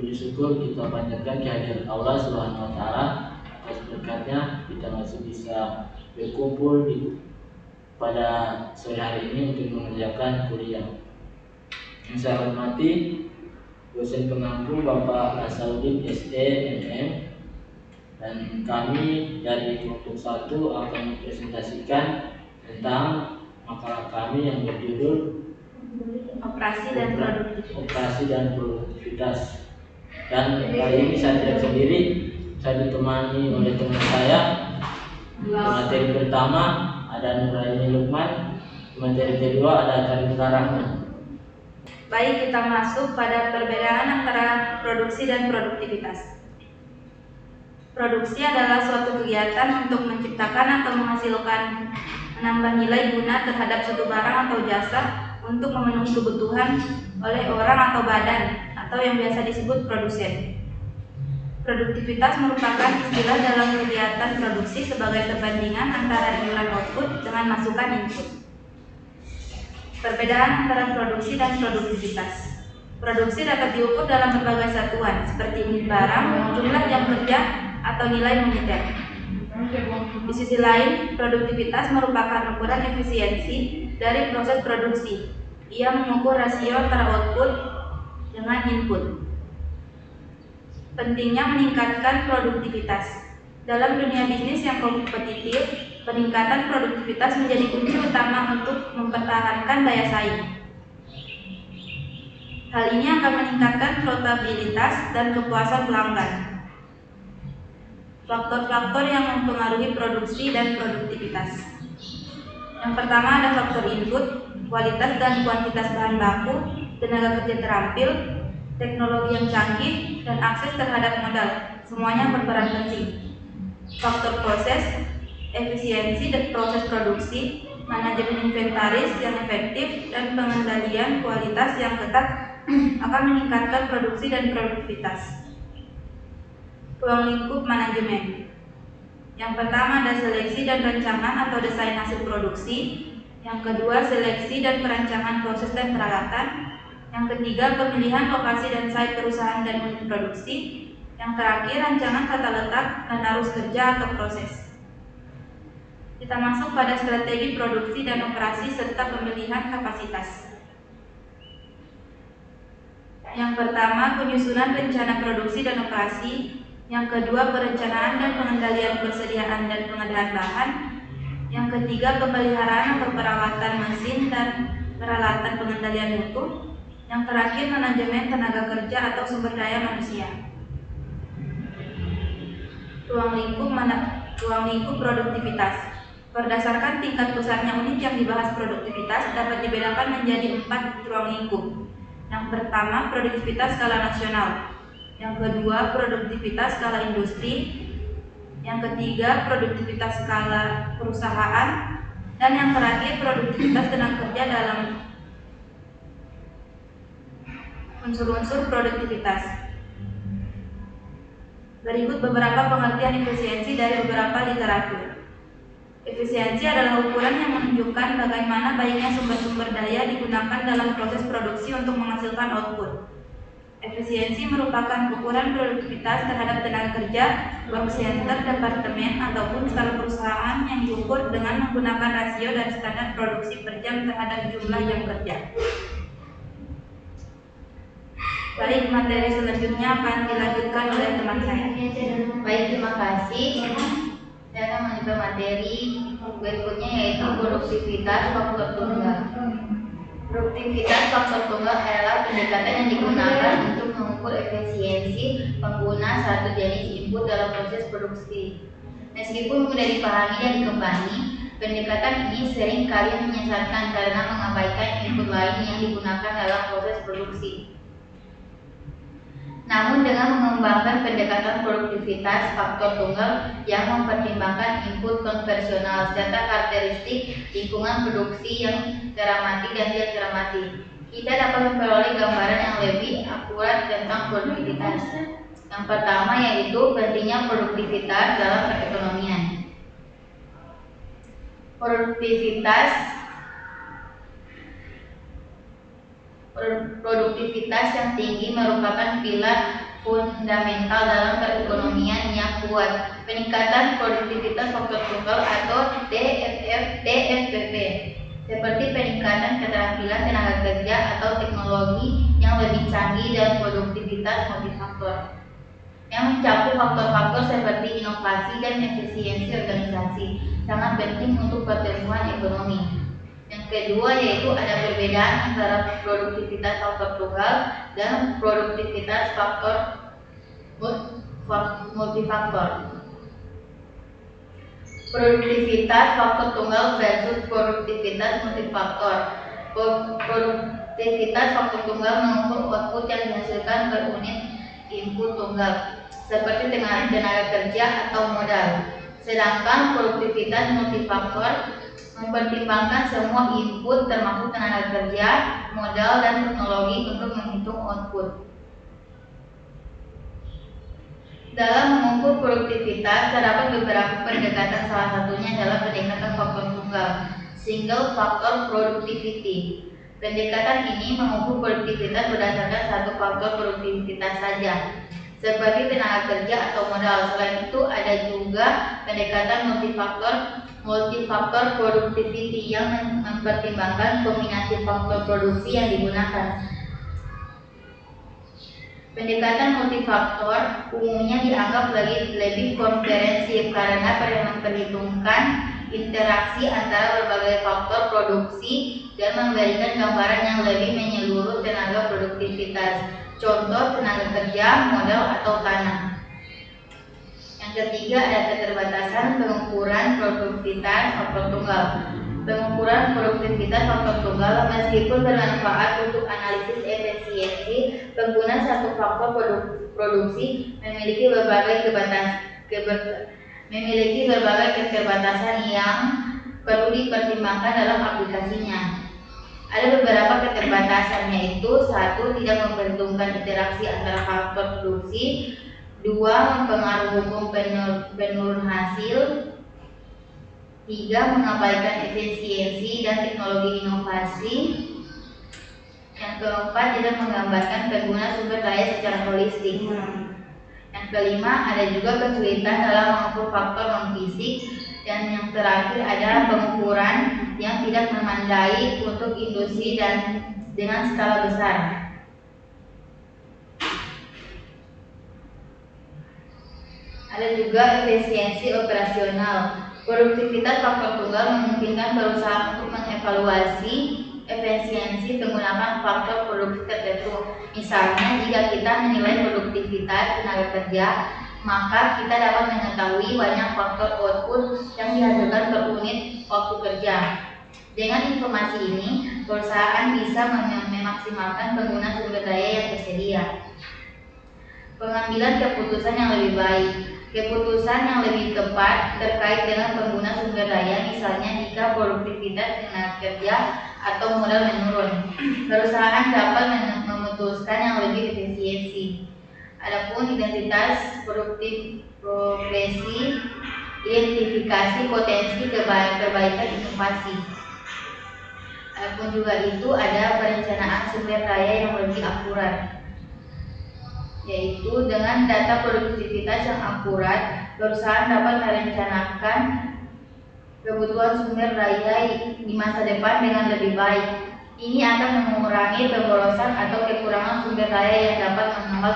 Puji syukur kita panjatkan kehadirat Allah Subhanahu wa taala atas berkatnya kita masih bisa berkumpul pada sore hari ini untuk mengerjakan kuliah. Yang saya hormati dosen pengampu Bapak Nasaruddin SE MM, dan kami dari kelompok 1 akan mempresentasikan tentang makalah kami yang berjudul Operasi dan Produktivitas. Dan kali ini saya tidak sendiri, saya ditemani oleh teman saya. Materi pertama ada Nuraini Lukman, materi kedua ada Karina Rahman. Baik, kita masuk pada perbedaan antara produksi dan produktivitas. Produksi adalah suatu kegiatan untuk menciptakan atau menghasilkan menambah nilai guna terhadap suatu barang atau jasa untuk memenuhi kebutuhan oleh orang atau badan, atau yang biasa disebut produsen. Produktivitas merupakan istilah dalam kegiatan produksi sebagai perbandingan antara iuran output dengan masukan input. Perbedaan antara produksi dan produktivitas. Produksi dapat diukur dalam berbagai satuan seperti unit barang, jumlah jam kerja, atau nilai moneter. Di sisi lain, produktivitas merupakan ukuran efisiensi dari proses produksi. Ia mengukur rasio antara output dengan input. Pentingnya meningkatkan produktivitas. Dalam dunia bisnis yang kompetitif, peningkatan produktivitas menjadi kunci utama untuk mempertahankan daya saing. Hal ini akan meningkatkan profitabilitas dan kepuasan pelanggan. Faktor-faktor yang mempengaruhi produksi dan produktivitas. Yang pertama ada faktor input, kualitas dan kuantitas bahan baku, tenaga kerja terampil, teknologi yang canggih, dan akses terhadap modal. Semuanya berperan penting. Faktor proses, efisiensi dan proses produksi, manajemen inventaris yang efektif, dan pengendalian kualitas yang ketat akan meningkatkan produksi dan produktivitas. Ruang lingkup manajemen. Yang pertama ada seleksi dan rancangan atau desain hasil produksi. Yang kedua seleksi dan perancangan proses dan peralatan. Yang ketiga pemilihan lokasi dan site perusahaan dan unit produksi. Yang terakhir rancangan tata letak dan arus kerja atau proses. Kita masuk pada strategi produksi dan operasi serta pemilihan kapasitas. Yang pertama penyusunan rencana produksi dan operasi. Yang kedua perencanaan dan pengendalian persediaan dan pengadaan bahan. Yang ketiga pemeliharaan atau perawatan mesin dan peralatan pengendalian mutu. Yang terakhir manajemen tenaga kerja atau sumber daya manusia. Ruang lingkup produktivitas. Berdasarkan tingkat besarnya unit yang dibahas produktivitas dapat dibedakan menjadi 4 ruang lingkup. Yang pertama produktivitas skala nasional. Yang kedua, produktivitas skala industri. Yang ketiga, produktivitas skala perusahaan. Dan yang terakhir, produktivitas tenaga kerja dalam unsur-unsur produktivitas. Berikut beberapa pengertian efisiensi dari beberapa literatur. Efisiensi adalah ukuran yang menunjukkan bagaimana baiknya sumber-sumber daya digunakan dalam proses produksi untuk menghasilkan output. Efisiensi merupakan ukuran produktivitas terhadap tenaga kerja, work center, departemen, ataupun skala perusahaan yang diukur dengan menggunakan rasio dan standar produksi per jam terhadap jumlah jam kerja. Baik, materi selanjutnya akan dilanjutkan oleh teman saya. Baik, terima kasih. Saya akan melanjutkan materi berikutnya yaitu produktivitas faktor tunggal. Produktivitas faktor tunggal adalah pendekatan yang digunakan untuk mengukur efisiensi pengguna satu jenis input dalam proses produksi. Meskipun mudah dipahami dan dikembangkan, pendekatan ini sering kali menyesatkan karena mengabaikan input lain yang digunakan dalam proses produksi. Namun dengan mengembangkan pendekatan produktivitas faktor tunggal yang mempertimbangkan input konvensional serta karakteristik lingkungan produksi yang teramati dan tidak teramati, kita dapat memperoleh gambaran yang lebih akurat tentang produktivitas. Yang pertama yaitu pentingnya produktivitas dalam perekonomian. Produktivitas yang tinggi merupakan pilar fundamental dalam perekonomian yang kuat. Peningkatan produktivitas faktor tunggal atau DFPP, seperti peningkatan keterampilan tenaga kerja atau teknologi yang lebih canggih dan produktivitas multifaktor, yang mencakup faktor-faktor seperti inovasi dan efisiensi organisasi, sangat penting untuk pertumbuhan ekonomi. Yang kedua yaitu ada perbedaan antara produktivitas faktor tunggal dan produktivitas faktor multifaktor. Produktivitas faktor tunggal versus produktivitas multifaktor. Produktivitas faktor tunggal mengukur output yang dihasilkan per unit input tunggal, seperti tenaga kerja atau modal. Sedangkan produktivitas multifaktor mempertimbangkan semua input termasuk tenaga kerja, modal, dan teknologi untuk menghitung output. Dalam mengukur produktivitas terdapat beberapa pendekatan, salah satunya adalah pendekatan faktor tunggal, single factor productivity. Pendekatan ini mengukur produktivitas berdasarkan satu faktor produktivitas saja, seperti tenaga kerja atau modal. Selain itu ada juga pendekatan multifaktor productivity yang mempertimbangkan kombinasi faktor produksi yang digunakan. Pendekatan multifaktor umumnya dianggap lebih komprehensif karena memperhitungkan interaksi antara berbagai faktor produksi dan memberikan gambaran yang lebih menyeluruh tenaga produktivitas, contoh tenaga kerja, modal, atau tanah. Yang ketiga ada keterbatasan pengukuran produktivitas faktor tunggal. Pengukuran produktivitas faktor tunggal meskipun bermanfaat untuk analisis efisiensi pengguna satu faktor produksi memiliki berbagai keterbatasan yang perlu dipertimbangkan dalam aplikasinya. Ada beberapa keterbatasan, yaitu 1. Tidak memperhitungkan interaksi antara faktor produksi. 2. Mempengaruhi hukum penurun hasil. 3. Mengabaikan efisiensi dan teknologi inovasi. Yang keempat, tidak menggambarkan pengguna sumber daya secara holistik. Yang kelima, ada juga kesulitan dalam mengukur faktor non-fisik. Dan yang terakhir adalah pengukuran yang tidak memadai untuk industri dan dengan skala besar. Ada juga efisiensi operasional. Produktivitas faktor tunggal memungkinkan perusahaan untuk mengevaluasi efisiensi menggunakan faktor produksi tertentu. Misalnya, jika kita menilai produktivitas tenaga kerja, maka kita dapat mengetahui banyak faktor output yang dihasilkan per unit waktu kerja. Dengan informasi ini, perusahaan bisa memaksimalkan pengguna sumber daya yang tersedia. Pengambilan keputusan yang lebih baik. Keputusan yang lebih tepat terkait dengan pengguna sumber daya, misalnya jika produktivitas tenaga kerja atau modal menurun, perusahaan dapat memutuskan yang lebih efisiensi. Adapun identitas progresi, identifikasi potensi perbaikan inovasi. Adapun juga itu ada perencanaan sumber daya yang lebih akurat, yaitu dengan data produktivitas yang akurat, perusahaan dapat merencanakan kebutuhan sumber daya di masa depan dengan lebih baik. Ini akan mengurangi pemborosan atau kekurangan sumber daya yang dapat menghambat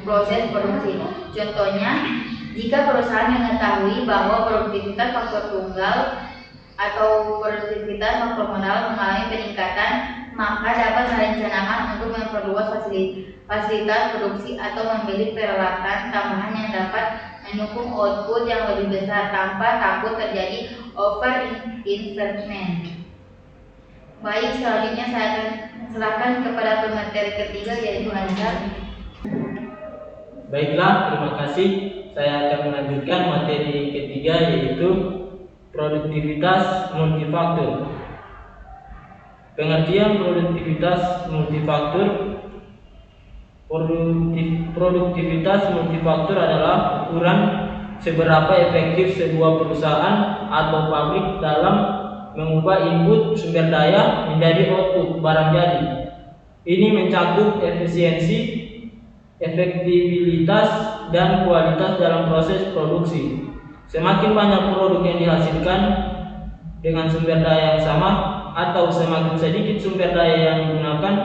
proses produksi. Contohnya, jika perusahaan mengetahui bahwa produktivitas faktor tunggal atau produktivitas faktor modal mengalami peningkatan, maka dapat merencanakan untuk memperluas fasilitas produksi atau membeli peralatan tambahan yang dapat mendukung output yang lebih besar tanpa takut terjadi overinvestment. Baik, selanjutnya saya akan serahkan kepada pemateri ketiga, yaitu Anjar. Baiklah, terima kasih. Saya akan melanjutkan materi ketiga, yaitu produktivitas multifaktor. Pengertian produktivitas multifaktor. Produktivitas multifaktor adalah ukuran seberapa efektif sebuah perusahaan atau pabrik dalam mengubah input sumber daya menjadi output barang jadi. Ini mencakup efisiensi, efektivitas dan kualitas dalam proses produksi. Semakin banyak produk yang dihasilkan dengan sumber daya yang sama atau semakin sedikit sumber daya yang digunakan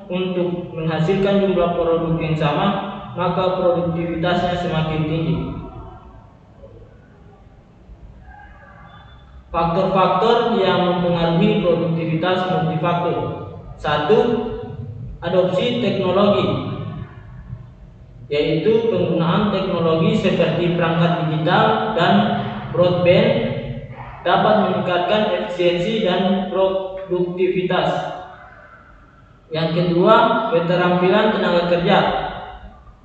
untuk menghasilkan jumlah produk yang sama, maka produktivitasnya semakin tinggi. Faktor-faktor yang mempengaruhi produktivitas multifaktor. 1. Adopsi teknologi, yaitu penggunaan teknologi seperti perangkat digital dan broadband dapat meningkatkan efisiensi dan produktivitas. Yang kedua, keterampilan tenaga kerja,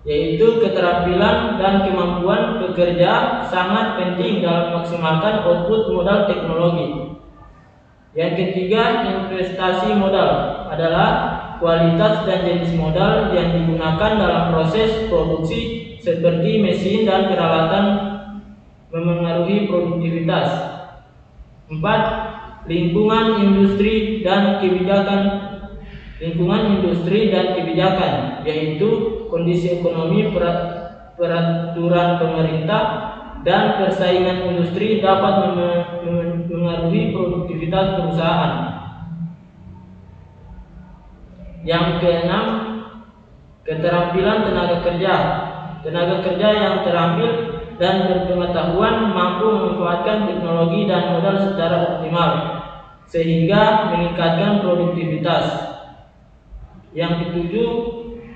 yaitu keterampilan dan kemampuan bekerja sangat penting dalam memaksimalkan output modal teknologi. Yang ketiga, investasi modal adalah kualitas dan jenis modal yang digunakan dalam proses produksi seperti mesin dan peralatan memengaruhi produktivitas. 4. Lingkungan industri dan kebijakan, yaitu kondisi ekonomi, peraturan pemerintah, dan persaingan industri dapat mengaruhi produktivitas perusahaan. Yang keenam, keterampilan tenaga kerja. Tenaga kerja yang terampil dan berpengetahuan mampu memanfaatkan teknologi dan modal secara optimal, sehingga meningkatkan produktivitas. Yang ketujuh,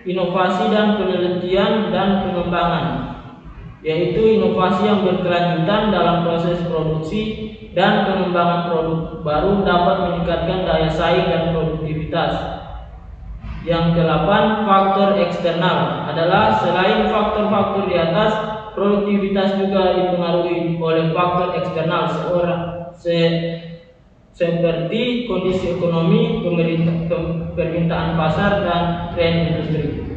inovasi dan penelitian dan pengembangan, yaitu inovasi yang berkelanjutan dalam proses produksi dan pengembangan produk baru dapat meningkatkan daya saing dan produktivitas. Yang kedelapan, faktor eksternal adalah selain faktor-faktor di atas, produktivitas juga dipengaruhi oleh faktor eksternal seperti kondisi ekonomi, permintaan pasar, dan tren industri.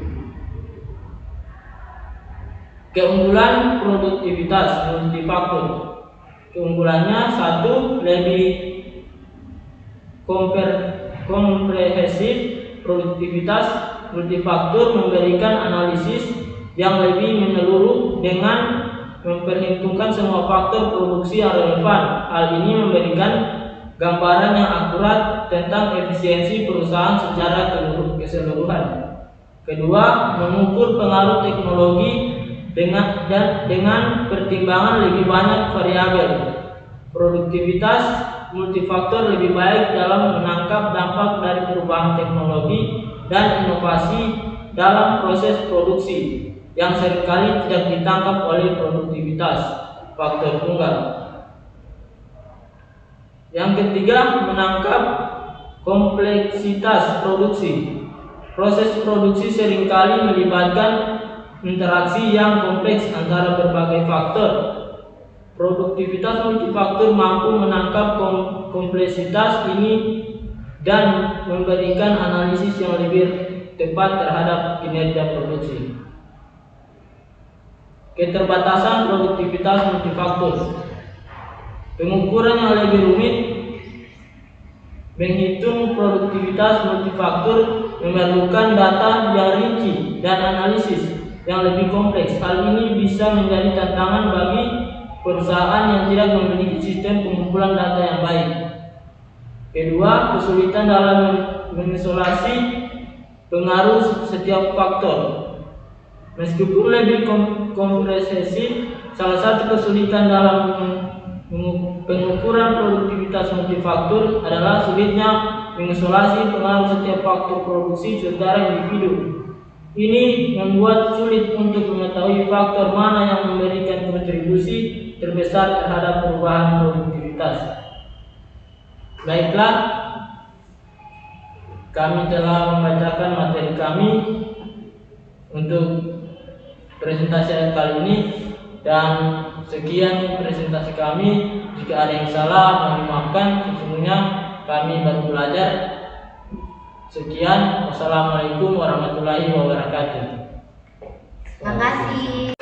Keunggulan produktivitas multifaktor. Keunggulannya: 1. Lebih komprehensif. Produktivitas multifaktor memberikan analisis yang lebih menyeluruh dengan memperhitungkan semua faktor produksi yang relevan. Hal ini memberikan gambaran yang akurat tentang efisiensi perusahaan secara keseluruhan. Kedua, mengukur pengaruh teknologi dengan pertimbangan lebih banyak variabel. Produktivitas multifaktor lebih baik dalam menangkap dampak dari perubahan teknologi dan inovasi dalam proses produksi yang seringkali tidak ditangkap oleh produktivitas faktor tunggal. Yang ketiga, menangkap kompleksitas produksi. Proses produksi seringkali melibatkan interaksi yang kompleks antara berbagai faktor. Produktivitas multifaktor mampu menangkap kompleksitas ini dan memberikan analisis yang lebih tepat terhadap kinerja produksi. Keterbatasan produktivitas multifaktor. Pengukuran yang lebih rumit. Menghitung produktivitas multifaktor memerlukan data yang rinci dan analisis yang lebih kompleks. Hal ini bisa menjadi tantangan bagi perusahaan yang tidak memiliki sistem pengumpulan data yang baik. Kedua, kesulitan dalam mengisolasi pengaruh setiap faktor. Meskipun lebih komprehensif, salah satu kesulitan dalam pengukuran produktivitas multifaktor adalah sulitnya mengisolasi pengaruh setiap faktor produksi secara individu. Ini membuat sulit untuk mengetahui faktor mana yang memberikan kontribusi terbesar terhadap perubahan produktivitas. Baiklah, kami telah membacakan materi kami untuk presentasi kali ini, dan sekian presentasi kami. Jika ada yang salah, mohon maafkan. Sesungguhnya kami baru belajar. Sekian, wassalamualaikum warahmatullahi wabarakatuh. Terima kasih.